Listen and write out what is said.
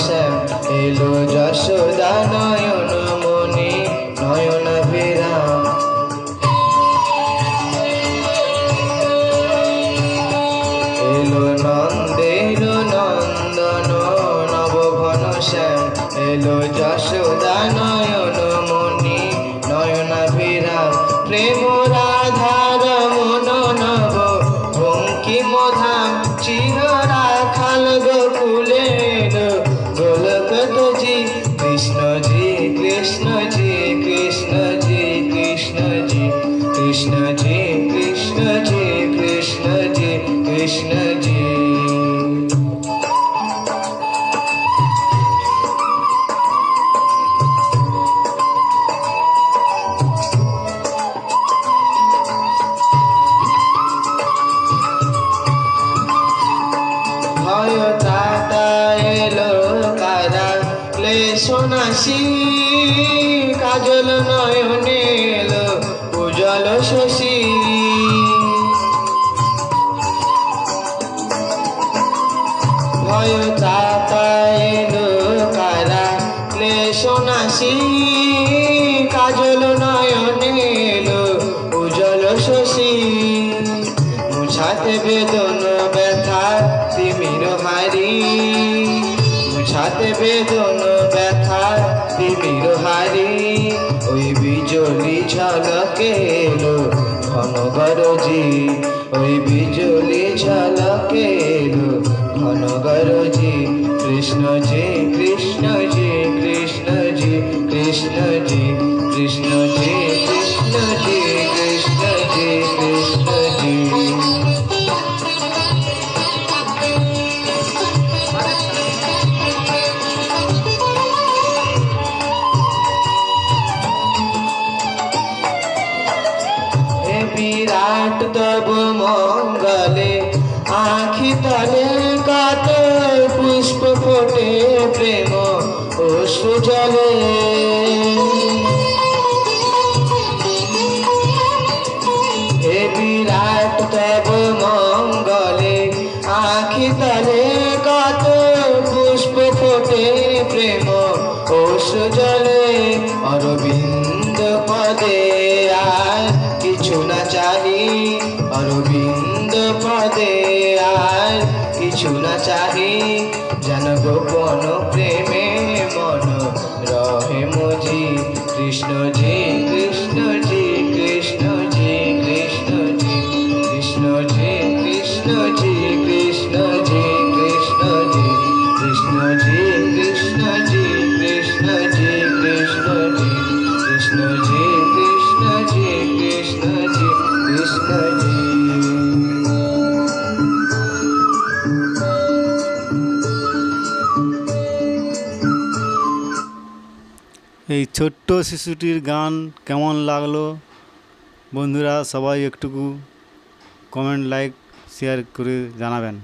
শ্যাম এলো যশোদা নয়ন মণি নয়নাভিরাম। এলো নন্দের নন্দন নবঘন শ্যাম এলো যশোদা নয়ন মণি নয়নাভিরাম। প্রেম রাধার মন নব বঙ্কিম ধাম চির রাখাল গোকুলে গোলকজি। কৃষ্ণজি কৃষ্ণজি কৃষ্ণজি কৃষ্ণজি কৃষ্ণজি কৃষ্ণজি কৃষ্ণজি কৃষ্ণজি। ভয় ত্রাতা এলো কারা ক্লেশ নাশী। কাজল নয়নে এলো উজ্জ্বল শশী। ভয় ত্রাতা এলো কারা ক্লেশ নাশী। কাজল নয়নে এলো উজ্জ্বল শশী। মুছাতে বেদন ব্যথা তিমির হারি। মুছাতে বেদন ব্যথা তিমির হারি। ওই বিজলি ঝলকে এলো ঘন গরজি। ওই বিজলি ঝলকে এলো ঘন গরজি। কৃষ্ণজি কৃষ্ণজি কৃষ্ণজি কৃষ্ণজি কৃষ্ণজি কৃষ্ণজি কৃষ্ণজি কৃষ্ণজি। বিরাট তব মঙ্গলে আখি তলে কত পুষ্প ফোটে প্রেম অশ্রু জলে। হে বিরাট তব মঙ্গলে আখি তলে কত পুষ্প ফোটে প্রেম অশ্রু জলে। অরবিন্দ পদে আর কিছু না চাহি। অরবিন্দ পদে আর কিছু না চাহি। যেন গোপন প্রেমে মন রহে মজি। কৃষ্ণজি কৃষ্ণজি কৃষ্ণজি কৃষ্ণজি কৃষ্ণজি কৃষ্ণজি কৃষ্ণজি কৃষ্ণজি কৃষ্ণজি কৃষ্ণজি কৃষ্ণজি কৃষ্ণজি কৃষ্ণজি কৃষ্ণজি কৃষ্ণজি কৃষ্ণজি। এই ছোট্ট শিশুটির গান কেমন লাগলো বন্ধুরা সবাই একটুকু কমেন্ট লাইক শেয়ার করে জানাবেন।